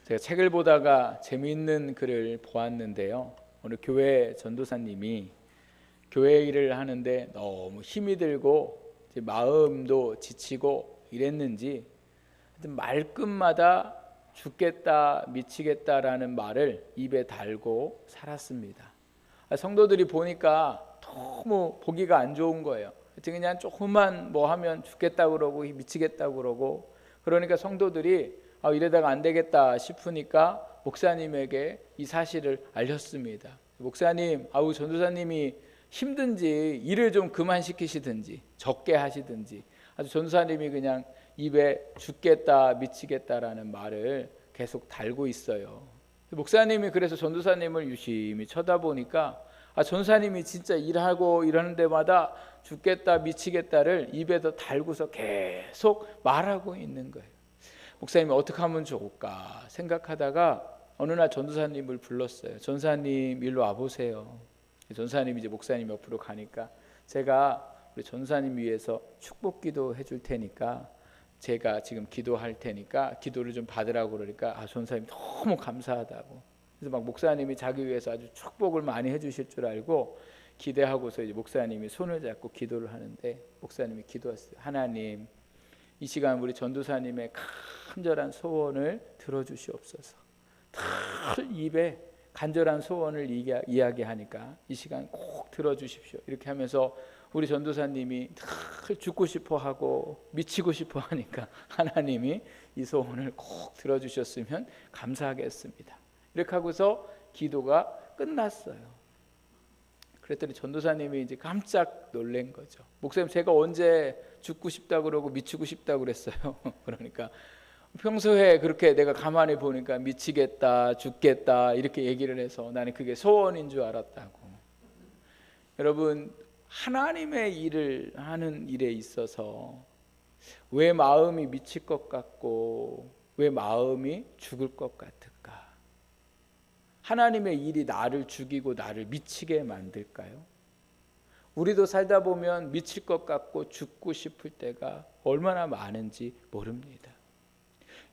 제가 책을 보다가 재미있는 글을 보았는데요. 오늘 교회 전도사님이 교회 일을 하는데 너무 힘이 들고 이제 마음도 지치고 이랬는지 말끝마다 죽겠다 미치겠다라는 말을 입에 달고 살았습니다. 성도들이 보니까 너무 보기가 안 좋은 거예요. 그냥 조금만 뭐 하면 죽겠다 그러고 미치겠다 그러고, 그러니까 성도들이 이러다가 안 되겠다 싶으니까 목사님에게 이 사실을 알렸습니다. 목사님, 전도사님이 힘든지 일을 좀 그만 시키시든지 적게 하시든지, 아주 전도사님이 그냥 입에 죽겠다 미치겠다라는 말을 계속 달고 있어요. 목사님이 그래서 전도사님을 유심히 쳐다보니까 전도사님이 진짜 일하고 이러는 데마다 죽겠다 미치겠다를 입에다 달고서 계속 말하고 있는 거예요. 목사님이 어떻게 하면 좋을까 생각하다가 어느 날 전도사님을 불렀어요. 전도사님 일로 와보세요. 전도사님이 이제 목사님 옆으로 가니까 제가 우리 전도사님 위해서 축복기도 해줄 테니까 제가 지금 기도할 테니까 기도를 좀 받으라고 그러니까 전도사님이 너무 감사하다고. 그래서 막 목사님이 자기 위해서 아주 축복을 많이 해주실 줄 알고 기대하고서 이제 목사님이 손을 잡고 기도를 하는데 목사님이 기도했어요. 하나님, 이 시간 우리 전도사님의 간절한 소원을 들어주시옵소서. 늘 입에 간절한 소원을 이야기하니까 이 시간 꼭 들어주십시오. 이렇게 하면서 우리 전도사님이 늘 죽고 싶어 하고 미치고 싶어 하니까 하나님이 이 소원을 꼭 들어주셨으면 감사하겠습니다. 이렇게 하고서 기도가 끝났어요. 그랬더니 전도사님이 이제 깜짝 놀란 거죠. 목사님, 제가 언제 죽고 싶다 그러고 미치고 싶다 그랬어요? 그러니까 평소에 그렇게 내가 가만히 보니까 미치겠다 죽겠다 이렇게 얘기를 해서 나는 그게 소원인 줄 알았다고. 여러분, 하나님의 일을 하는 일에 있어서 왜 마음이 미칠 것 같고 왜 마음이 죽을 것 같을까? 하나님의 일이 나를 죽이고 나를 미치게 만들까요? 우리도 살다 보면 미칠 것 같고 죽고 싶을 때가 얼마나 많은지 모릅니다.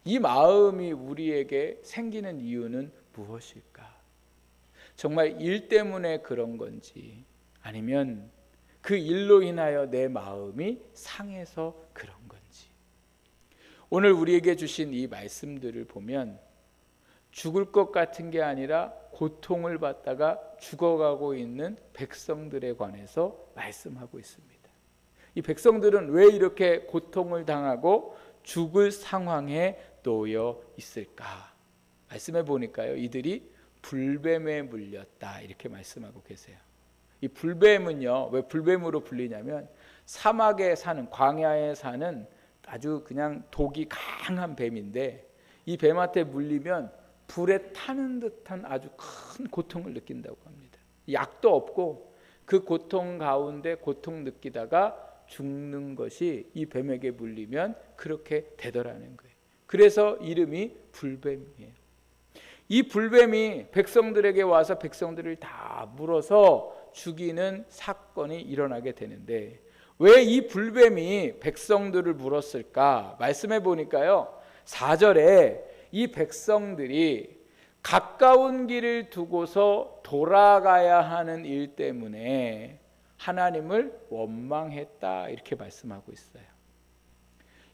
이 마음이 우리에게 생기는 이유는 무엇일까? 정말 일 때문에 그런 건지 아니면 그 일로 인하여 내 마음이 상해서 그런 건지. 오늘 우리에게 주신 이 말씀들을 보면 죽을 것 같은 게 아니라 고통을 받다가 죽어가고 있는 백성들에 관해서 말씀하고 있습니다. 이 백성들은 왜 이렇게 고통을 당하고 죽을 상황에 놓여 있을까? 말씀해 보니까요, 이들이 불뱀에 물렸다 이렇게 말씀하고 계세요. 이 불뱀은요, 왜 불뱀으로 불리냐면 사막에 사는, 광야에 사는 아주 그냥 독이 강한 뱀인데 이 뱀한테 물리면 불에 타는 듯한 아주 큰 고통을 느낀다고 합니다. 약도 없고 그 고통 가운데 고통 느끼다가 죽는 것이 이 뱀에게 물리면 그렇게 되더라는 거예요. 그래서 이름이 불뱀이에요. 이 불뱀이 백성들에게 와서 백성들을 다 물어서 죽이는 사건이 일어나게 되는데 왜 이 불뱀이 백성들을 물었을까? 말씀해 보니까요, 4절에 이 백성들이 가까운 길을 두고서 돌아가야 하는 일 때문에 하나님을 원망했다 이렇게 말씀하고 있어요.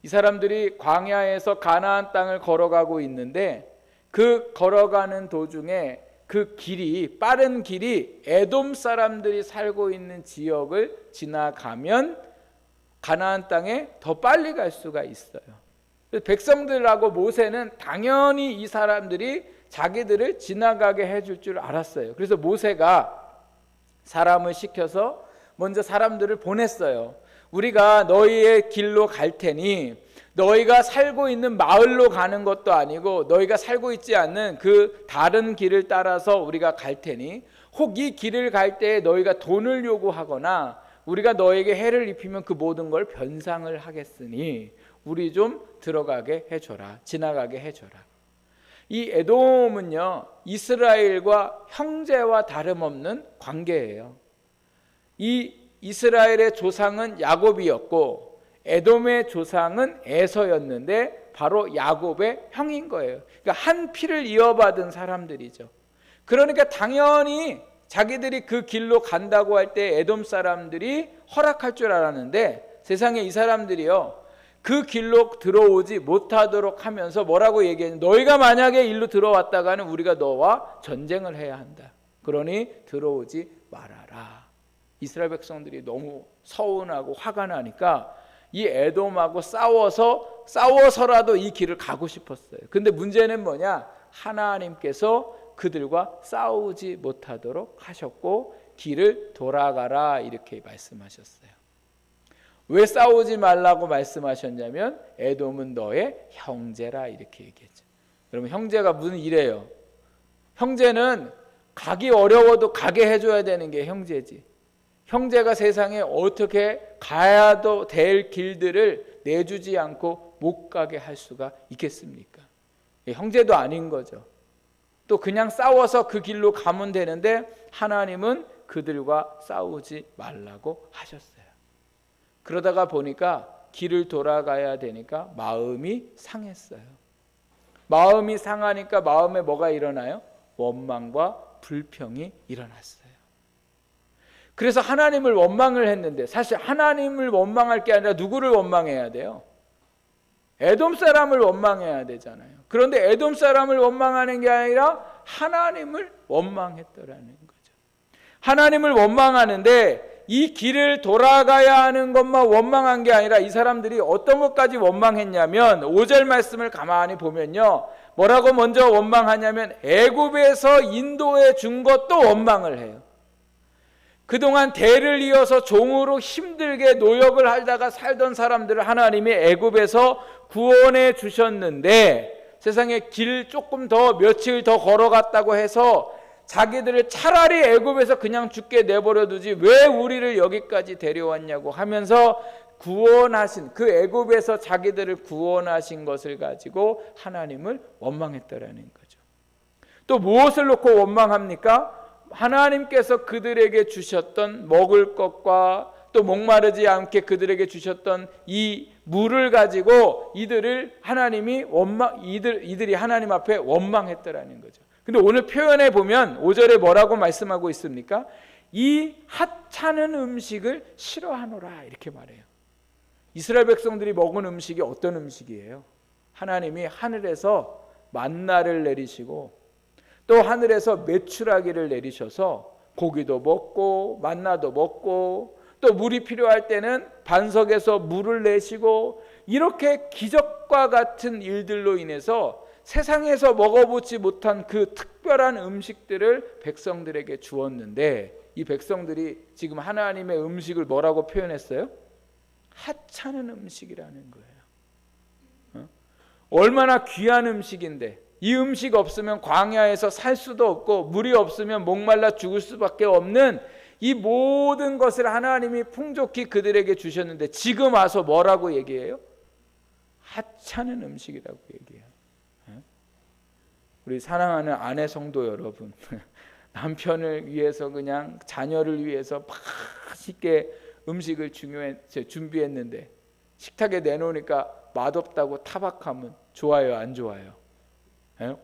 이 사람들이 광야에서 가나안 땅을 걸어가고 있는데 그 걸어가는 도중에 그 길이, 빠른 길이 에돔 사람들이 살고 있는 지역을 지나가면 가나안 땅에 더 빨리 갈 수가 있어요. 백성들하고 모세는 당연히 이 사람들이 자기들을 지나가게 해줄 줄 알았어요. 그래서 모세가 사람을 시켜서 먼저 사람들을 보냈어요. 우리가 너희의 길로 갈 테니 너희가 살고 있는 마을로 가는 것도 아니고 너희가 살고 있지 않는 그 다른 길을 따라서 우리가 갈 테니 혹 이 길을 갈 때 너희가 돈을 요구하거나 우리가 너에게 해를 입히면 그 모든 걸 변상을 하겠으니 우리 좀 들어가게 해줘라, 지나가게 해줘라. 이 에돔은요, 이스라엘과 형제와 다름없는 관계예요. 이 이스라엘의 조상은 야곱이었고 에돔의 조상은 에서였는데 바로 야곱의 형인 거예요. 그러니까 한 피를 이어받은 사람들이죠. 그러니까 당연히 자기들이 그 길로 간다고 할 때 에돔 사람들이 허락할 줄 알았는데 세상에 이 사람들이요, 그 길로 들어오지 못하도록 하면서 뭐라고 얘기했냐, 너희가 만약에 일로 들어왔다가는 우리가 너와 전쟁을 해야 한다. 그러니 들어오지 말아라. 이스라엘 백성들이 너무 서운하고 화가 나니까 이 에돔하고 싸워서라도 이 길을 가고 싶었어요. 근데 문제는 뭐냐, 하나님께서 그들과 싸우지 못하도록 하셨고 길을 돌아가라 이렇게 말씀하셨어요. 왜 싸우지 말라고 말씀하셨냐면 에돔은 너의 형제라 이렇게 얘기했죠. 여러분, 형제가 무슨 일이에요? 형제는 가기 어려워도 가게 해줘야 되는 게 형제지. 형제가 세상에 어떻게 가야도 될 길들을 내주지 않고 못 가게 할 수가 있겠습니까? 형제도 아닌 거죠. 또 그냥 싸워서 그 길로 가면 되는데 하나님은 그들과 싸우지 말라고 하셨어요. 그러다가 보니까 길을 돌아가야 되니까 마음이 상했어요. 마음이 상하니까 마음에 뭐가 일어나요? 원망과 불평이 일어났어요. 그래서 하나님을 원망을 했는데, 사실 하나님을 원망할 게 아니라 누구를 원망해야 돼요? 에돔 사람을 원망해야 되잖아요. 그런데 에돔 사람을 원망하는 게 아니라 하나님을 원망했더라는 거죠. 하나님을 원망하는데 이 길을 돌아가야 하는 것만 원망한 게 아니라 이 사람들이 어떤 것까지 원망했냐면 5절 말씀을 가만히 보면요, 뭐라고 먼저 원망하냐면 애굽에서 인도해 준 것도 원망을 해요. 그동안 대를 이어서 종으로 힘들게 노역을 하다가 살던 사람들을 하나님이 애굽에서 구원해 주셨는데, 세상에 길 조금 더 며칠 더 걸어갔다고 해서 자기들을 차라리 애굽에서 그냥 죽게 내버려 두지 왜 우리를 여기까지 데려왔냐고 하면서 구원하신, 그 애굽에서 자기들을 구원하신 것을 가지고 하나님을 원망했다라는 거죠. 또 무엇을 놓고 원망합니까? 하나님께서 그들에게 주셨던 먹을 것과 또 목마르지 않게 그들에게 주셨던 이 물을 가지고 이들이 하나님 앞에 원망했더라는 거죠. 근데 오늘 표현해 보면 5절에 뭐라고 말씀하고 있습니까? 이 하찮은 음식을 싫어하노라 이렇게 말해요. 이스라엘 백성들이 먹은 음식이 어떤 음식이에요? 하나님이 하늘에서 만나를 내리시고 또 하늘에서 메추라기를 내리셔서 고기도 먹고 만나도 먹고 또 물이 필요할 때는 반석에서 물을 내시고, 이렇게 기적과 같은 일들로 인해서 세상에서 먹어보지 못한 그 특별한 음식들을 백성들에게 주었는데, 이 백성들이 지금 하나님의 음식을 뭐라고 표현했어요? 하찮은 음식이라는 거예요. 얼마나 귀한 음식인데 이 음식 없으면 광야에서 살 수도 없고 물이 없으면 목말라 죽을 수밖에 없는 이 모든 것을 하나님이 풍족히 그들에게 주셨는데 지금 와서 뭐라고 얘기해요? 하찮은 음식이라고 얘기해요. 우리 사랑하는 아내 성도 여러분, 남편을 위해서 그냥 자녀를 위해서 맛있게 음식을 준비했는데 식탁에 내놓으니까 맛없다고 타박하면 좋아요, 안 좋아요?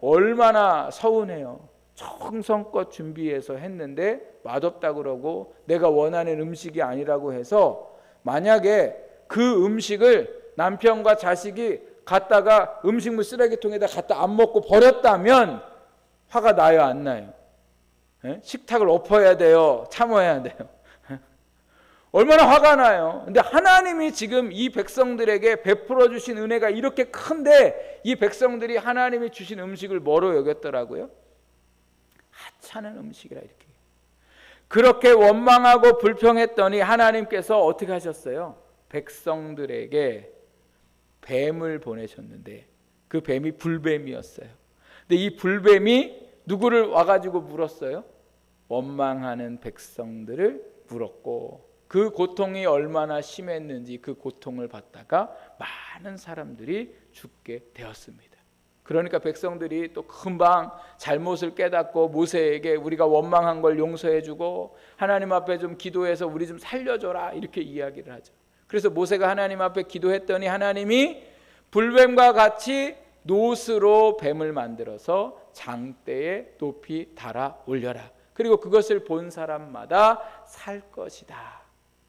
얼마나 서운해요. 정성껏 준비해서 했는데 맛없다 그러고 내가 원하는 음식이 아니라고 해서, 만약에 그 음식을 남편과 자식이 갖다가 음식물 쓰레기통에다 갖다 안 먹고 버렸다면 화가 나요, 안 나요? 식탁을 엎어야 돼요, 참아야 돼요? 얼마나 화가 나요. 근데 하나님이 지금 이 백성들에게 베풀어 주신 은혜가 이렇게 큰데 이 백성들이 하나님이 주신 음식을 뭐로 여겼더라고요? 하찮은 음식이라 이렇게. 그렇게 원망하고 불평했더니 하나님께서 어떻게 하셨어요? 백성들에게 뱀을 보내셨는데 그 뱀이 불뱀이었어요. 근데 이 불뱀이 누구를 와가지고 물었어요? 원망하는 백성들을 물었고, 그 고통이 얼마나 심했는지 그 고통을 받다가 많은 사람들이 죽게 되었습니다. 그러니까 백성들이 또 금방 잘못을 깨닫고 모세에게 우리가 원망한 걸 용서해주고 하나님 앞에 좀 기도해서 우리 좀 살려줘라 이렇게 이야기를 하죠. 그래서 모세가 하나님 앞에 기도했더니 하나님이 불뱀과 같이 노스로 뱀을 만들어서 장대에 높이 달아 올려라. 그리고 그것을 본 사람마다 살 것이다.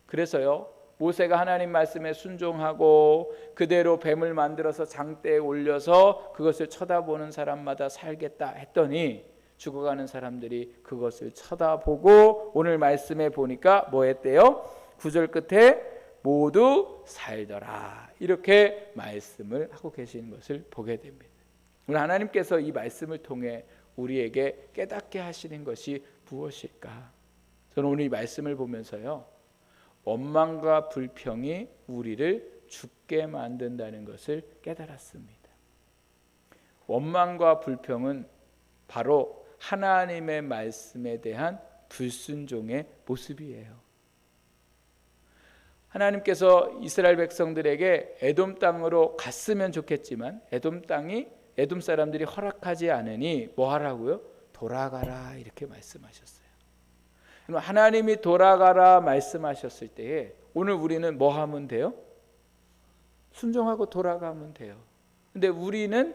그래서요, 모세가 하나님 말씀에 순종하고 그대로 뱀을 만들어서 장대에 올려서 그것을 쳐다보는 사람마다 살겠다 했더니 죽어가는 사람들이 그것을 쳐다보고 오늘 말씀에 보니까 뭐 했대요? 9절 끝에 모두 살더라. 이렇게 말씀을 하고 계시는 것을 보게 됩니다. 오늘 하나님께서 이 말씀을 통해 우리에게 깨닫게 하시는 것이 무엇일까? 저는 오늘 이 말씀을 보면서요, 원망과 불평이 우리를 죽게 만든다는 것을 깨달았습니다. 원망과 불평은 바로 하나님의 말씀에 대한 불순종의 모습이에요. 하나님께서 이스라엘 백성들에게 에돔 땅으로 갔으면 좋겠지만 에돔 사람들이 허락하지 않으니 뭐 하라고요? 돌아가라 이렇게 말씀하셨어요. 하나님이 돌아가라 말씀하셨을 때에 오늘 우리는 뭐 하면 돼요? 순종하고 돌아가면 돼요. 근데 우리는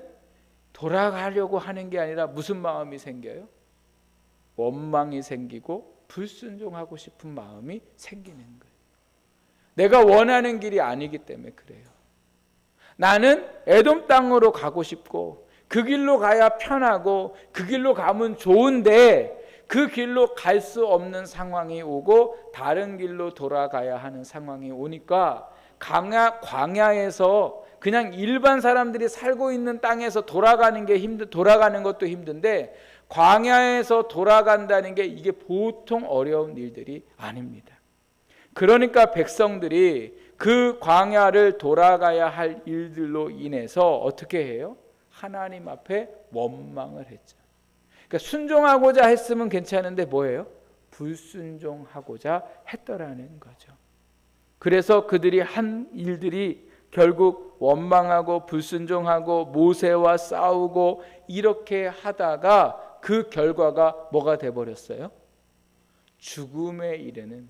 돌아가려고 하는 게 아니라 무슨 마음이 생겨요? 원망이 생기고 불순종하고 싶은 마음이 생기는 거예요. 내가 원하는 길이 아니기 때문에 그래요. 나는 에돔 땅으로 가고 싶고 그 길로 가야 편하고 그 길로 가면 좋은데 그 길로 갈 수 없는 상황이 오고 다른 길로 돌아가야 하는 상황이 오니까 광야에서 그냥 일반 사람들이 살고 있는 땅에서 돌아가는 것도 힘든데 광야에서 돌아간다는 게 이게 보통 어려운 일들이 아닙니다. 그러니까 백성들이 그 광야를 돌아가야 할 일들로 인해서 어떻게 해요? 하나님 앞에 원망을 했죠. 그러니까 순종하고자 했으면 괜찮은데 뭐예요? 불순종하고자 했더라는 거죠. 그래서 그들이 한 일들이 결국 원망하고 불순종하고 모세와 싸우고 이렇게 하다가 그 결과가 뭐가 돼버렸어요? 죽음에 이르는,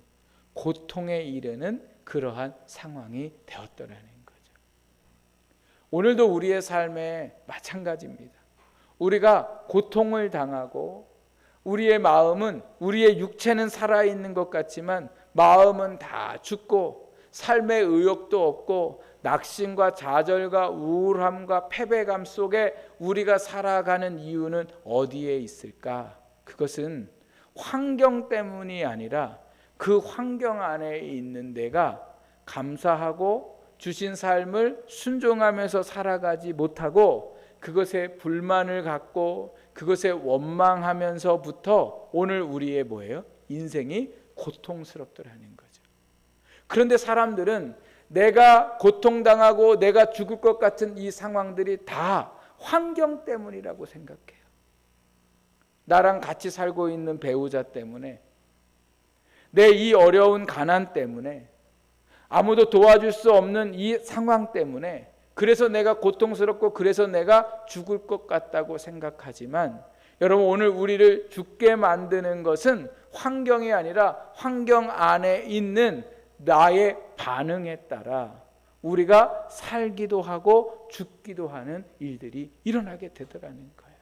고통에 이르는 그러한 상황이 되었더라는 거죠. 오늘도 우리의 삶에 마찬가지입니다. 우리가 고통을 당하고 우리의 마음은, 우리의 육체는 살아있는 것 같지만 마음은 다 죽고 삶의 의욕도 없고 낙심과 좌절과 우울함과 패배감 속에 우리가 살아가는 이유는 어디에 있을까? 그것은 환경 때문이 아니라 그 환경 안에 있는 내가 감사하고 주신 삶을 순종하면서 살아가지 못하고 그것에 불만을 갖고 그것에 원망하면서부터 오늘 우리의 뭐예요? 인생이 고통스럽더라는 거죠. 그런데 사람들은 내가 고통당하고 내가 죽을 것 같은 이 상황들이 다 환경 때문이라고 생각해요. 나랑 같이 살고 있는 배우자 때문에, 내 이 어려운 가난 때문에, 아무도 도와줄 수 없는 이 상황 때문에, 그래서 내가 고통스럽고 그래서 내가 죽을 것 같다고 생각하지만 여러분, 오늘 우리를 죽게 만드는 것은 환경이 아니라 환경 안에 있는 나의 반응에 따라 우리가 살기도 하고 죽기도 하는 일들이 일어나게 되더라는 거예요.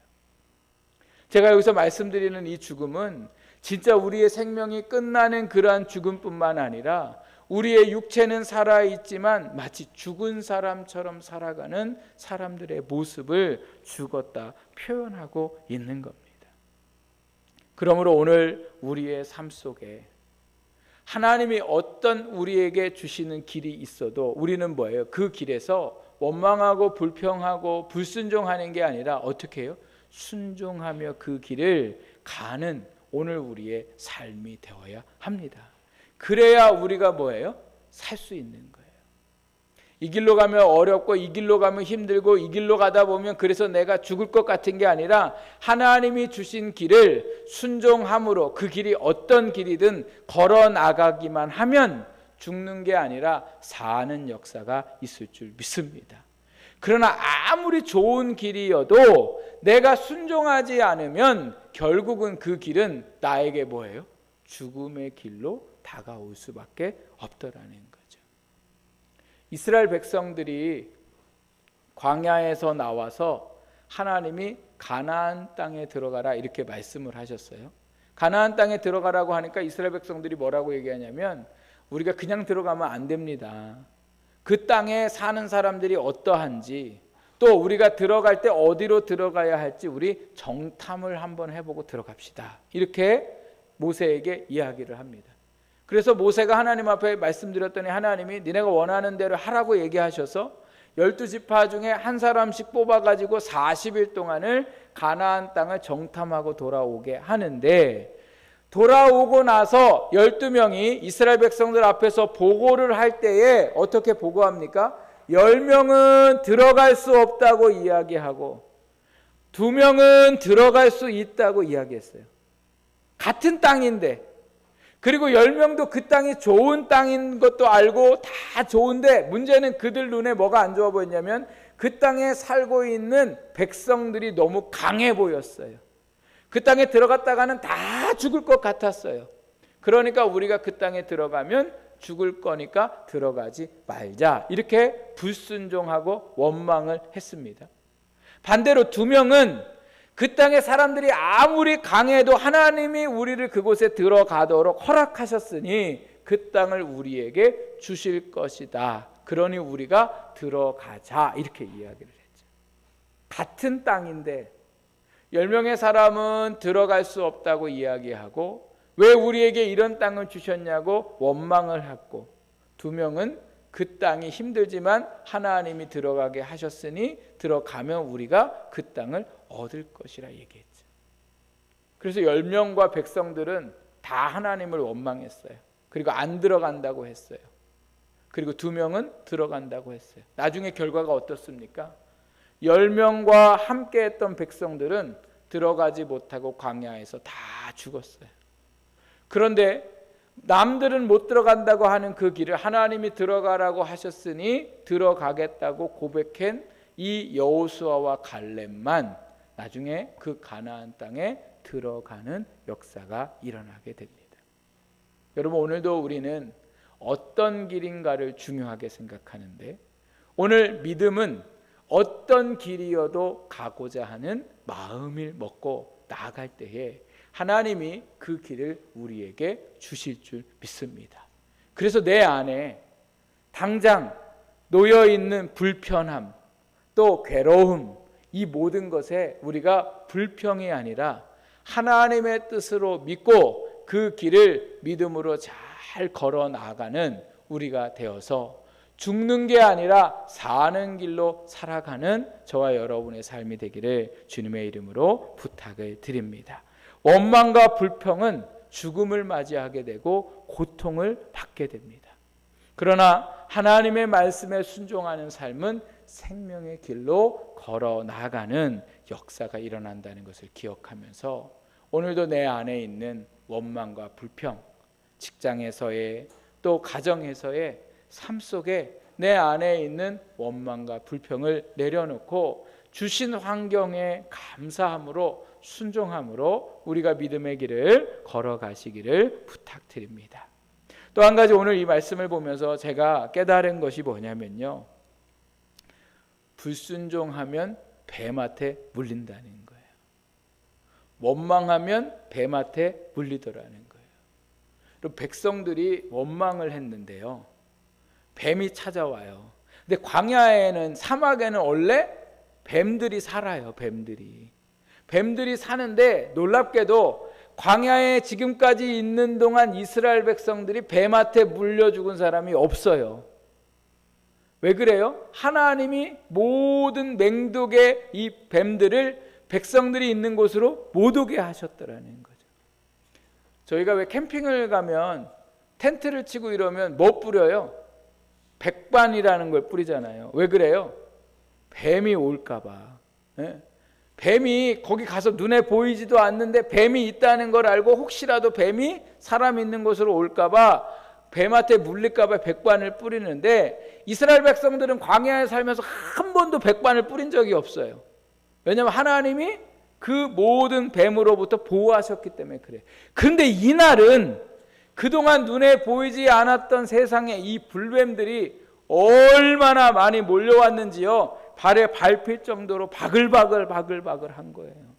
제가 여기서 말씀드리는 이 죽음은 진짜 우리의 생명이 끝나는 그러한 죽음뿐만 아니라 우리의 육체는 살아있지만 마치 죽은 사람처럼 살아가는 사람들의 모습을 죽었다 표현하고 있는 겁니다. 그러므로 오늘 우리의 삶 속에 하나님이 어떤 우리에게 주시는 길이 있어도 우리는 뭐예요? 그 길에서 원망하고 불평하고 불순종하는 게 아니라 어떻게 해요? 순종하며 그 길을 가는 오늘 우리의 삶이 되어야 합니다. 그래야 우리가 뭐예요? 살 수 있는 거예요. 이 길로 가면 어렵고 이 길로 가면 힘들고 이 길로 가다 보면 그래서 내가 죽을 것 같은 게 아니라 하나님이 주신 길을 순종함으로 그 길이 어떤 길이든 걸어 나가기만 하면 죽는 게 아니라 사는 역사가 있을 줄 믿습니다. 그러나 아무리 좋은 길이어도 내가 순종하지 않으면 결국은 그 길은 나에게 뭐예요? 죽음의 길로 다가올 수밖에 없더라는 거죠. 이스라엘 백성들이 광야에서 나와서 하나님이 가나안 땅에 들어가라 이렇게 말씀을 하셨어요. 가나안 땅에 들어가라고 하니까 이스라엘 백성들이 뭐라고 얘기하냐면 우리가 그냥 들어가면 안 됩니다. 그 땅에 사는 사람들이 어떠한지, 또 우리가 들어갈 때 어디로 들어가야 할지 우리 정탐을 한번 해보고 들어갑시다. 이렇게 모세에게 이야기를 합니다. 그래서 모세가 하나님 앞에 말씀드렸더니 하나님이 니네가 원하는 대로 하라고 얘기하셔서 12지파 중에 한 사람씩 뽑아가지고 40일 동안을 가나안 땅을 정탐하고 돌아오게 하는데, 돌아오고 나서 12명이 이스라엘 백성들 앞에서 보고를 할 때에 어떻게 보고합니까? 10명은 들어갈 수 없다고 이야기하고 2명은 들어갈 수 있다고 이야기했어요. 같은 땅인데, 그리고 10명도 그 땅이 좋은 땅인 것도 알고 다 좋은데 문제는 그들 눈에 뭐가 안 좋아 보였냐면 그 땅에 살고 있는 백성들이 너무 강해 보였어요. 그 땅에 들어갔다가는 다 죽을 것 같았어요. 그러니까 우리가 그 땅에 들어가면 죽을 거니까 들어가지 말자, 이렇게 불순종하고 원망을 했습니다. 반대로 2명은 그 땅의 사람들이 아무리 강해도 하나님이 우리를 그곳에 들어가도록 허락하셨으니 그 땅을 우리에게 주실 것이다. 그러니 우리가 들어가자, 이렇게 이야기를 했죠. 같은 땅인데 10명의 사람은 들어갈 수 없다고 이야기하고 왜 우리에게 이런 땅을 주셨냐고 원망을 하고, 2명은 그 땅이 힘들지만 하나님이 들어가게 하셨으니 들어가면 우리가 그 땅을 얻을 것이라 얘기했죠. 그래서 10명과 백성들은 다 하나님을 원망했어요. 그리고 안 들어간다고 했어요. 그리고 2명은 들어간다고 했어요. 나중에 결과가 어떻습니까? 10명과 함께 했던 백성들은 들어가지 못하고 광야에서 다 죽었어요. 그런데 남들은 못 들어간다고 하는 그 길을 하나님이 들어가라고 하셨으니 들어가겠다고 고백한 이 여호수아와 갈렙만 나중에 그 가나안 땅에 들어가는 역사가 일어나게 됩니다. 여러분, 오늘도 우리는 어떤 길인가를 중요하게 생각하는데, 오늘 믿음은 어떤 길이어도 가고자 하는 마음을 먹고 나아갈 때에 하나님이 그 길을 우리에게 주실 줄 믿습니다. 그래서 내 안에 당장 놓여있는 불편함, 또 괴로움, 이 모든 것에 우리가 불평이 아니라 하나님의 뜻으로 믿고 그 길을 믿음으로 잘 걸어 나가는 우리가 되어서 죽는 게 아니라 사는 길로 살아가는 저와 여러분의 삶이 되기를 주님의 이름으로 부탁을 드립니다. 원망과 불평은 죽음을 맞이하게 되고 고통을 받게 됩니다. 그러나 하나님의 말씀에 순종하는 삶은 생명의 길로 걸어 나가는 역사가 일어난다는 것을 기억하면서 오늘도 내 안에 있는 원망과 불평, 직장에서의 또 가정에서의 삶 속에 내 안에 있는 원망과 불평을 내려놓고 주신 환경에 감사함으로 순종함으로 우리가 믿음의 길을 걸어가시기를 부탁드립니다. 또 한 가지 오늘 이 말씀을 보면서 제가 깨달은 것이 뭐냐면요, 불순종하면 뱀한테 물린다는 거예요. 원망하면 뱀한테 물리더라는 거예요. 백성들이 원망을 했는데요, 뱀이 찾아와요. 근데 광야에는, 사막에는 원래 뱀들이 살아요. 뱀들이 사는데 놀랍게도 광야에 지금까지 있는 동안 이스라엘 백성들이 뱀한테 물려 죽은 사람이 없어요. 왜 그래요? 하나님이 모든 맹독의 이 뱀들을 백성들이 있는 곳으로 못 오게 하셨더라는 거죠. 저희가 왜 캠핑을 가면 텐트를 치고 이러면 뭐 뿌려요? 백반이라는 걸 뿌리잖아요. 왜 그래요? 뱀이 올까 봐. 뱀이 거기 가서 눈에 보이지도 않는데 뱀이 있다는 걸 알고 혹시라도 뱀이 사람 있는 곳으로 올까 봐, 뱀한테 물릴까 봐 백반을 뿌리는데, 이스라엘 백성들은 광야에 살면서 한 번도 백반을 뿌린 적이 없어요. 왜냐하면 하나님이 그 모든 뱀으로부터 보호하셨기 때문에 그래. 근데 이날은 그동안 눈에 보이지 않았던 세상에 이 불뱀들이 얼마나 많이 몰려왔는지요. 발에 밟힐 정도로 바글바글 한 거예요.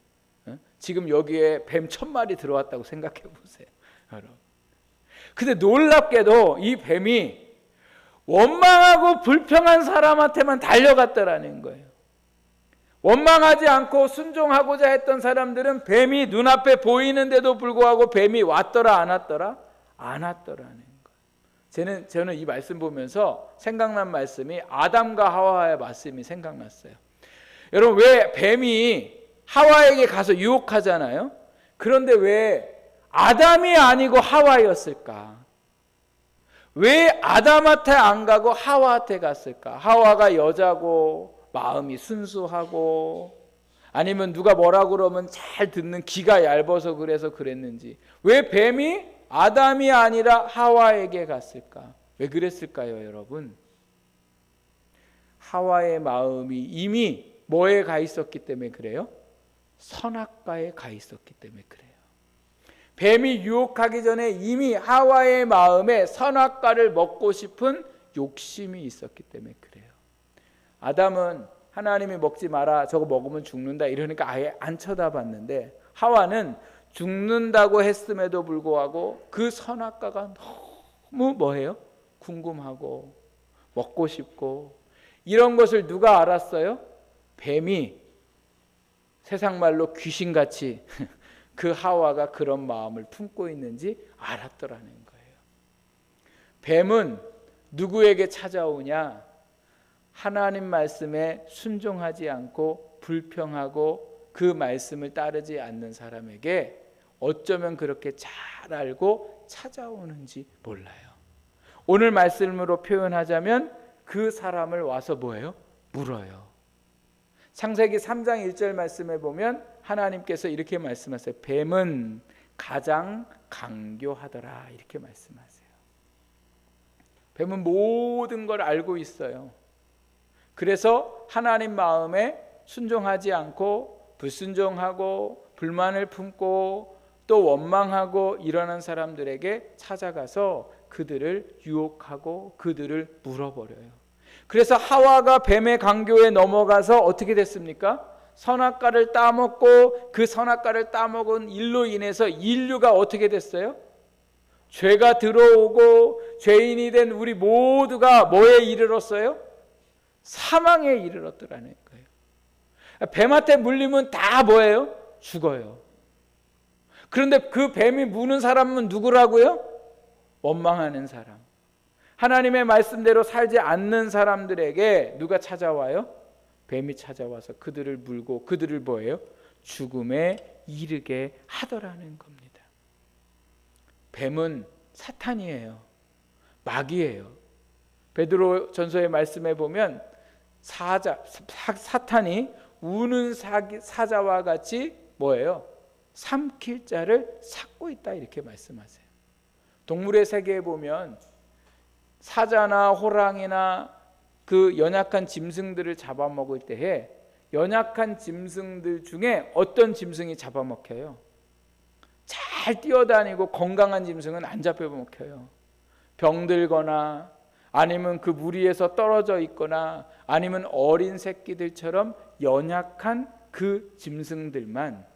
지금 여기에 뱀 1000마리 들어왔다고 생각해 보세요, 여러분. 근데 놀랍게도 이 뱀이 원망하고 불평한 사람한테만 달려갔더라는 거예요. 원망하지 않고 순종하고자 했던 사람들은 뱀이 눈앞에 보이는데도 불구하고 뱀이 왔더라 안 왔더라? 안 왔더라는 거예요. 저는 이 말씀 보면서 생각난 말씀이 아담과 하와의 말씀이 생각났어요. 여러분, 왜 뱀이 하와에게 가서 유혹하잖아요. 그런데 왜 아담이 아니고 하와였을까? 왜 아담한테 안 가고 하와한테 갔을까? 하와가 여자고 마음이 순수하고 아니면 누가 뭐라 그러면 잘 듣는 귀가 얇아서 그래서 그랬는지 왜 뱀이 아담이 아니라 하와에게 갔을까? 왜 그랬을까요, 여러분? 하와의 마음이 이미 뭐에 가 있었기 때문에 그래요? 선악과에 가 있었기 때문에 그래요. 뱀이 유혹하기 전에 이미 하와의 마음에 선악과를 먹고 싶은 욕심이 있었기 때문에 그래요. 아담은 하나님이 먹지 마라, 저거 먹으면 죽는다 이러니까 아예 안 쳐다봤는데, 하와는 죽는다고 했음에도 불구하고 그 선악과가 너무 뭐예요? 궁금하고 먹고 싶고, 이런 것을 누가 알았어요? 뱀이, 세상 말로 귀신같이 그 하와가 그런 마음을 품고 있는지 알았더라는 거예요. 뱀은 누구에게 찾아오냐? 하나님 말씀에 순종하지 않고 불평하고 그 말씀을 따르지 않는 사람에게 어쩌면 그렇게 잘 알고 찾아오는지 몰라요. 오늘 말씀으로 표현하자면 그 사람을 와서 뭐예요? 물어요. 창세기 3장 1절 말씀에 보면 하나님께서 이렇게 말씀하세요. 뱀은 가장 강교하더라, 이렇게 말씀하세요. 뱀은 모든 걸 알고 있어요. 그래서 하나님 마음에 순종하지 않고 불순종하고 불만을 품고 또 원망하고 이러는 사람들에게 찾아가서 그들을 유혹하고 그들을 물어버려요. 그래서 하와가 뱀의 강교에 넘어가서 어떻게 됐습니까? 선악과를 따먹고 그 선악과를 따먹은 일로 인해서 인류가 어떻게 됐어요? 죄가 들어오고 죄인이 된 우리 모두가 뭐에 이르렀어요? 사망에 이르렀더라는 거예요. 뱀한테 물리면 다 뭐예요? 죽어요. 그런데 그 뱀이 무는 사람은 누구라고요? 원망하는 사람. 하나님의 말씀대로 살지 않는 사람들에게 누가 찾아와요? 뱀이 찾아와서 그들을 물고 그들을 뭐예요? 죽음에 이르게 하더라는 겁니다. 뱀은 사탄이에요. 마귀예요. 베드로 전서의 말씀에 보면 사탄이 우는 사자와 같이 뭐예요? 삼킬 자를 찾고 있다, 이렇게 말씀하세요. 동물의 세계에 보면 사자나 호랑이나 그 연약한 짐승들을 잡아먹을 때에 연약한 짐승들 중에 어떤 짐승이 잡아먹혀요? 잘 뛰어다니고 건강한 짐승은 안 잡혀먹혀요. 병들거나 아니면 그 무리에서 떨어져 있거나 아니면 어린 새끼들처럼 연약한 그 짐승들만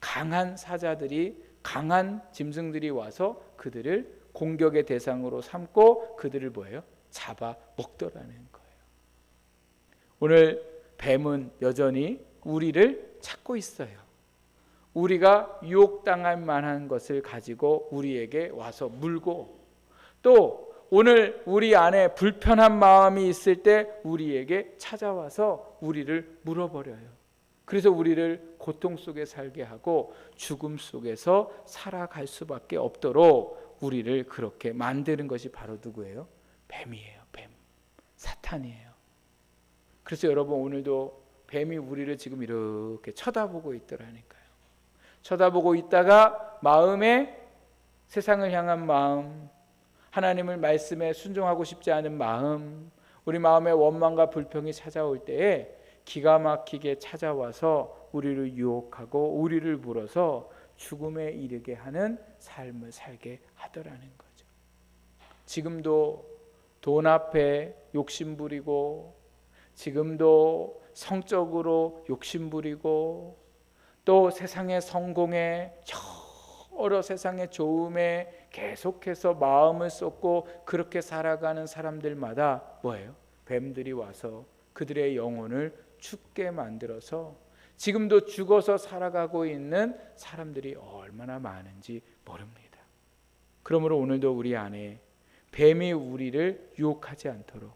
강한 사자들이, 강한 짐승들이 와서 그들을 공격의 대상으로 삼고 그들을 뭐예요? 잡아 먹더라는 거예요. 오늘 뱀은 여전히 우리를 찾고 있어요. 우리가 유혹당할 만한 것을 가지고 우리에게 와서 물고, 또 오늘 우리 안에 불편한 마음이 있을 때 우리에게 찾아와서 우리를 물어버려요. 그래서 우리를 고통 속에 살게 하고 죽음 속에서 살아갈 수밖에 없도록 우리를 그렇게 만드는 것이 바로 누구예요? 뱀이에요. 뱀. 사탄이에요. 그래서 여러분, 오늘도 뱀이 우리를 지금 이렇게 쳐다보고 있더라니까요. 쳐다보고 있다가 마음에 세상을 향한 마음, 하나님을 말씀에 순종하고 싶지 않은 마음, 우리 마음에 원망과 불평이 찾아올 때에 기가 막히게 찾아와서 우리를 유혹하고 우리를 물어서 죽음에 이르게 하는 삶을 살게 하더라는 거죠. 지금도 돈 앞에 욕심부리고, 지금도 성적으로 욕심부리고, 또 세상의 성공에, 여러 세상의 좋음에 계속해서 마음을 쏟고 그렇게 살아가는 사람들마다 뭐예요? 뱀들이 와서 그들의 영혼을 죽게 만들어서 지금도 죽어서 살아가고 있는 사람들이 얼마나 많은지 모릅니다. 그러므로 오늘도 우리 안에 뱀이 우리를 유혹하지 않도록,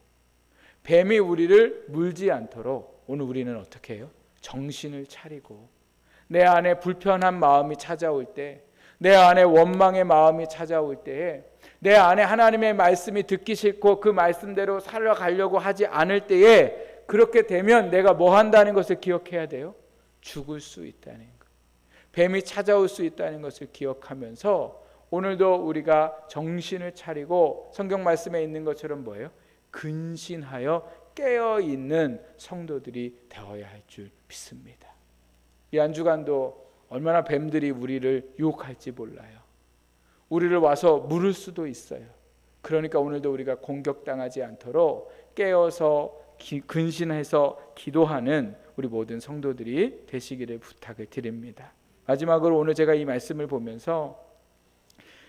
뱀이 우리를 물지 않도록 오늘 우리는 어떻게 해요? 정신을 차리고, 내 안에 불편한 마음이 찾아올 때, 내 안에 원망의 마음이 찾아올 때에, 내 안에 하나님의 말씀이 듣기 싫고 그 말씀대로 살아가려고 하지 않을 때에, 그렇게 되면 내가 뭐 한다는 것을 기억해야 돼요? 죽을 수 있다는 것, 뱀이 찾아올 수 있다는 것을 기억하면서 오늘도 우리가 정신을 차리고 성경 말씀에 있는 것처럼 뭐예요? 근신하여 깨어있는 성도들이 되어야 할 줄 믿습니다. 이 한 주간도 얼마나 뱀들이 우리를 유혹할지 몰라요. 우리를 와서 물을 수도 있어요. 그러니까 오늘도 우리가 공격당하지 않도록 깨어서 근신해서 기도하는 우리 모든 성도들이 되시기를 부탁을 드립니다. 마지막으로 오늘 제가 이 말씀을 보면서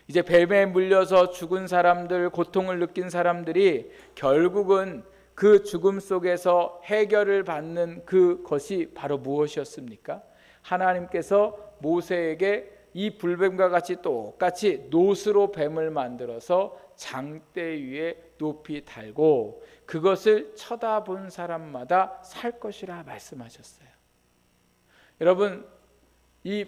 이제 뱀에 물려서 죽은 사람들, 고통을 느낀 사람들이 결국은 그 죽음 속에서 해결을 받는 그것이 바로 무엇이었습니까? 하나님께서 모세에게 이 불뱀과 같이 똑같이 노스로 뱀을 만들어서 장대 위에 높이 달고 그것을 쳐다본 사람마다 살 것이라 말씀하셨어요. 여러분, 이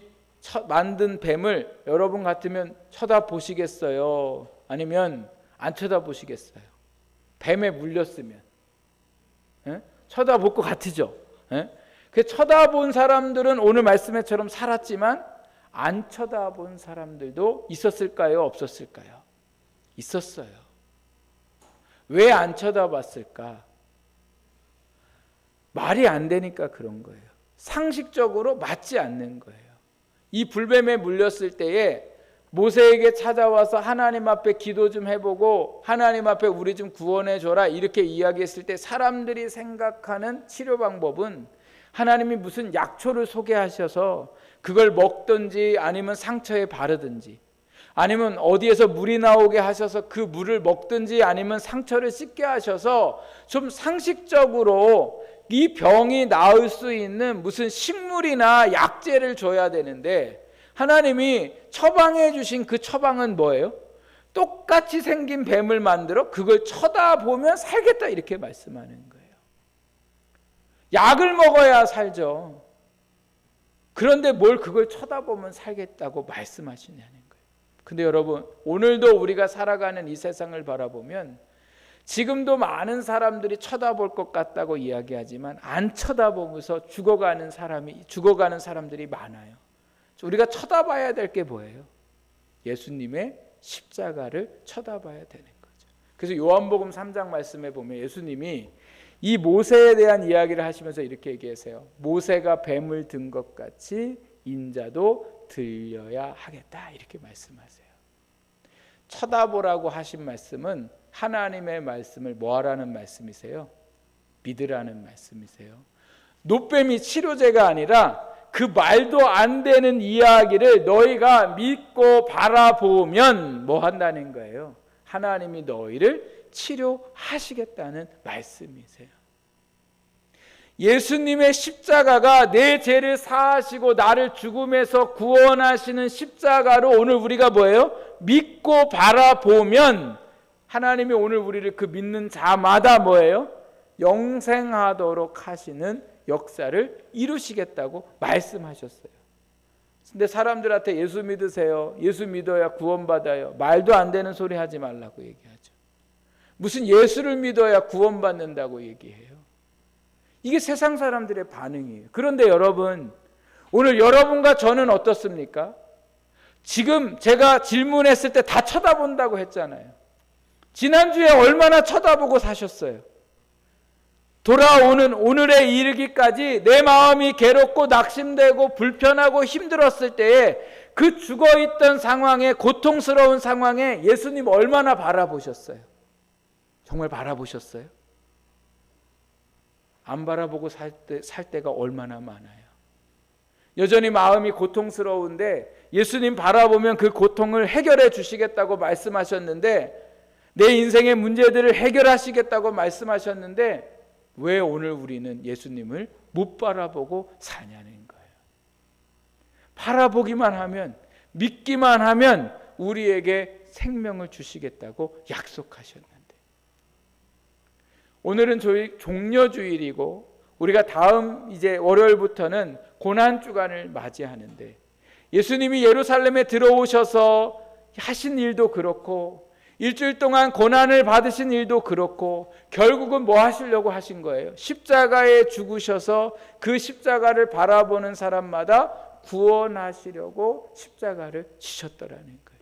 만든 뱀을 여러분 같으면 쳐다보시겠어요? 아니면 안 쳐다보시겠어요? 뱀에 물렸으면 쳐다볼 것 같으죠? 그 쳐다본 사람들은 오늘 말씀에처럼 살았지만 안 쳐다본 사람들도 있었을까요? 없었을까요? 있었어요. 왜 안 쳐다봤을까? 말이 안 되니까 그런 거예요. 상식적으로 맞지 않는 거예요. 이 불뱀에 물렸을 때에 모세에게 찾아와서 하나님 앞에 기도 좀 해보고 하나님 앞에 우리 좀 구원해 줘라 이렇게 이야기했을 때 사람들이 생각하는 치료 방법은 하나님이 무슨 약초를 소개하셔서 그걸 먹든지 아니면 상처에 바르든지 아니면 어디에서 물이 나오게 하셔서 그 물을 먹든지 아니면 상처를 씻게 하셔서 좀 상식적으로 이 병이 나을 수 있는 무슨 식물이나 약재를 줘야 되는데 하나님이 처방해 주신 그 처방은 뭐예요? 똑같이 생긴 뱀을 만들어 그걸 쳐다보면 살겠다 이렇게 말씀하는 거예요. 약을 먹어야 살죠. 그런데 뭘 그걸 쳐다보면 살겠다고 말씀하시냐는 거예요. 근데 여러분, 오늘도 우리가 살아가는 이 세상을 바라보면 지금도 많은 사람들이 쳐다볼 것 같다고 이야기하지만 안 쳐다보면서 죽어가는 사람들이 많아요. 우리가 쳐다봐야 될 게 뭐예요? 예수님의 십자가를 쳐다봐야 되는 거죠. 그래서 요한복음 3장 말씀에 보면 예수님이 이 모세에 대한 이야기를 하시면서 이렇게 얘기하세요. 모세가 뱀을 든 것 같이 인자도 들려야 하겠다 이렇게 말씀하세요. 쳐다보라고 하신 말씀은 하나님의 말씀을 뭐하라는 말씀이세요? 믿으라는 말씀이세요. 노뱀이 치료제가 아니라 그 말도 안 되는 이야기를 너희가 믿고 바라보면 뭐 한다는 거예요? 하나님이 너희를 치료하시겠다는 말씀이세요. 예수님의 십자가가 내 죄를 사하시고 나를 죽음에서 구원하시는 십자가로 오늘 우리가 뭐예요? 믿고 바라보면 하나님이 오늘 우리를 그 믿는 자마다 뭐예요? 영생하도록 하시는 역사를 이루시겠다고 말씀하셨어요. 근데 사람들한테 예수 믿으세요. 예수 믿어야 구원받아요. 말도 안 되는 소리 하지 말라고 얘기하죠. 무슨 예수를 믿어야 구원받는다고 얘기해요. 이게 세상 사람들의 반응이에요. 그런데 여러분, 오늘 여러분과 저는 어떻습니까? 지금 제가 질문했을 때 다 쳐다본다고 했잖아요. 지난주에 얼마나 쳐다보고 사셨어요? 돌아오는 오늘에 이르기까지 내 마음이 괴롭고 낙심되고 불편하고 힘들었을 때에 그 죽어있던 상황에 고통스러운 상황에 예수님 얼마나 바라보셨어요? 정말 바라보셨어요? 안 바라보고 살 때가 얼마나 많아요. 여전히 마음이 고통스러운데 예수님 바라보면 그 고통을 해결해 주시겠다고 말씀하셨는데, 내 인생의 문제들을 해결하시겠다고 말씀하셨는데 왜 오늘 우리는 예수님을 못 바라보고 사냐는 거예요. 바라보기만 하면, 믿기만 하면 우리에게 생명을 주시겠다고 약속하셨는데, 오늘은 저희 종려주일이고 우리가 다음 이제 월요일부터는 고난주간을 맞이하는데, 예수님이 예루살렘에 들어오셔서 하신 일도 그렇고 일주일 동안 고난을 받으신 일도 그렇고 결국은 뭐 하시려고 하신 거예요? 십자가에 죽으셔서 그 십자가를 바라보는 사람마다 구원하시려고 십자가를 지셨더라는 거예요.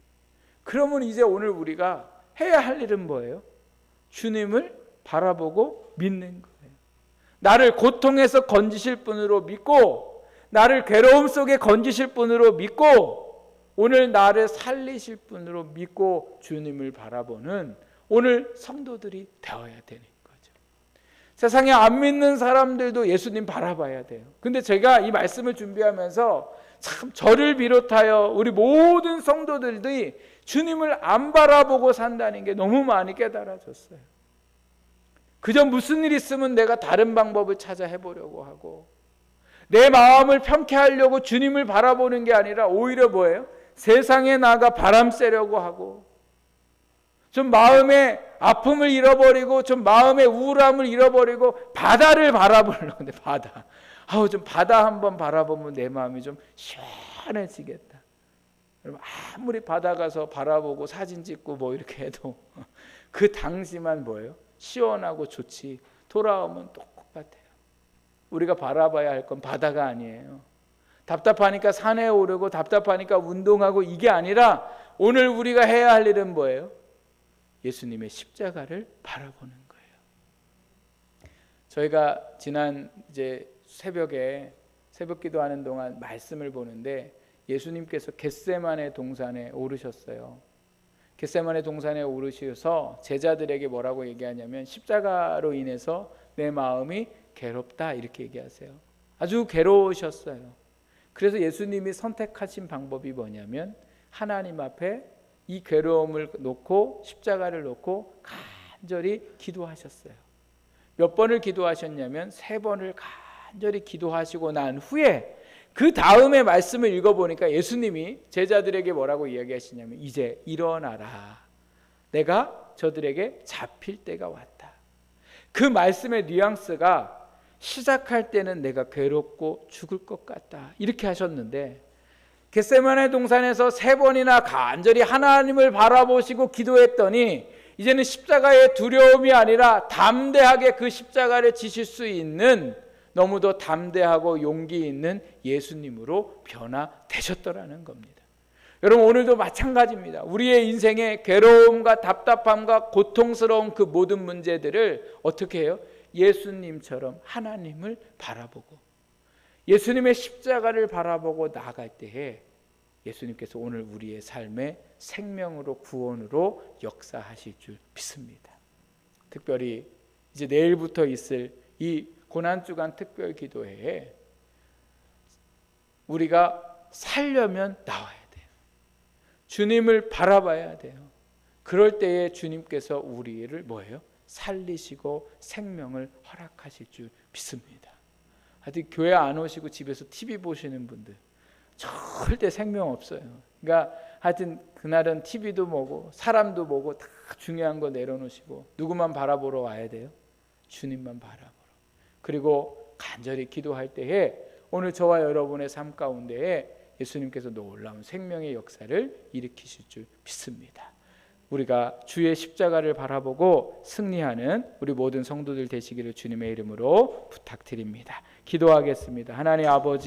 그러면 이제 오늘 우리가 해야 할 일은 뭐예요? 주님을 바라보고 믿는 거예요. 나를 고통에서 건지실 분으로 믿고, 나를 괴로움 속에 건지실 분으로 믿고, 오늘 나를 살리실 분으로 믿고 주님을 바라보는 오늘 성도들이 되어야 되는 거죠. 세상에 안 믿는 사람들도 예수님 바라봐야 돼요. 근데 제가 이 말씀을 준비하면서 참 저를 비롯하여 우리 모든 성도들이 주님을 안 바라보고 산다는 게 너무 많이 깨달아졌어요. 그저 무슨 일 있으면 내가 다른 방법을 찾아 해보려고 하고, 내 마음을 평쾌하려고 주님을 바라보는 게 아니라 오히려 뭐예요? 세상에 나가 바람 쐬려고 하고, 좀 마음의 아픔을 잃어버리고 좀 마음의 우울함을 잃어버리고 바다를 바라보려고 하는데, 좀 바다 한번 바라보면 내 마음이 좀 시원해지겠다. 여러분, 아무리 바다 가서 바라보고 사진 찍고 뭐 이렇게 해도 그 당시만 뭐예요? 시원하고 좋지, 돌아오면 똑같아요. 우리가 바라봐야 할 건 바다가 아니에요. 답답하니까 산에 오르고 답답하니까 운동하고 이게 아니라 오늘 우리가 해야 할 일은 뭐예요? 예수님의 십자가를 바라보는 거예요. 저희가 지난 이제 새벽에 새벽 기도하는 동안 말씀을 보는데, 예수님께서 겟세마네 동산에 오르셨어요. 겟세마네 동산에 오르셔서 제자들에게 뭐라고 얘기하냐면, 십자가로 인해서 내 마음이 괴롭다 이렇게 얘기하세요. 아주 괴로우셨어요. 그래서 예수님이 선택하신 방법이 뭐냐면, 하나님 앞에 이 괴로움을 놓고 십자가를 놓고 간절히 기도하셨어요. 몇 번을 기도하셨냐면 3번을 간절히 기도하시고 난 후에 그 다음에 말씀을 읽어보니까 예수님이 제자들에게 뭐라고 이야기하시냐면, 이제 일어나라, 내가 저들에게 잡힐 때가 왔다. 그 말씀의 뉘앙스가 시작할 때는 내가 괴롭고 죽을 것 같다 이렇게 하셨는데, 겟세마네 동산에서 3번이나 간절히 하나님을 바라보시고 기도했더니 이제는 십자가의 두려움이 아니라 담대하게 그 십자가를 지실 수 있는, 너무도 담대하고 용기 있는 예수님으로 변화되셨더라는 겁니다. 여러분, 오늘도 마찬가지입니다. 우리의 인생의 괴로움과 답답함과 고통스러운 그 모든 문제들을 어떻게 해요? 예수님처럼 하나님을 바라보고 예수님의 십자가를 바라보고 나아갈 때에 예수님께서 오늘 우리의 삶에 생명으로 구원으로 역사하실 줄 믿습니다. 특별히 이제 내일부터 있을 이 고난주간 특별 기도회에 우리가 살려면 나와야 돼요. 주님을 바라봐야 돼요. 그럴 때에 주님께서 우리를 뭐예요? 살리시고 생명을 허락하실 줄 믿습니다. 하여튼 교회 안 오시고 집에서 TV 보시는 분들 절대 생명 없어요. 그러니까 하여튼 그날은 TV도 뭐고 사람도 뭐고 다 중요한 거 내려놓으시고 누구만 바라보러 와야 돼요? 주님만 바라보러. 그리고 간절히 기도할 때에 오늘 저와 여러분의 삶 가운데에 예수님께서 놀라운 생명의 역사를 일으키실 줄 믿습니다. 우리가 주의 십자가를 바라보고 승리하는 우리 모든 성도들 되시기를 주님의 이름으로 부탁드립니다. 기도하겠습니다. 하나님 아버지,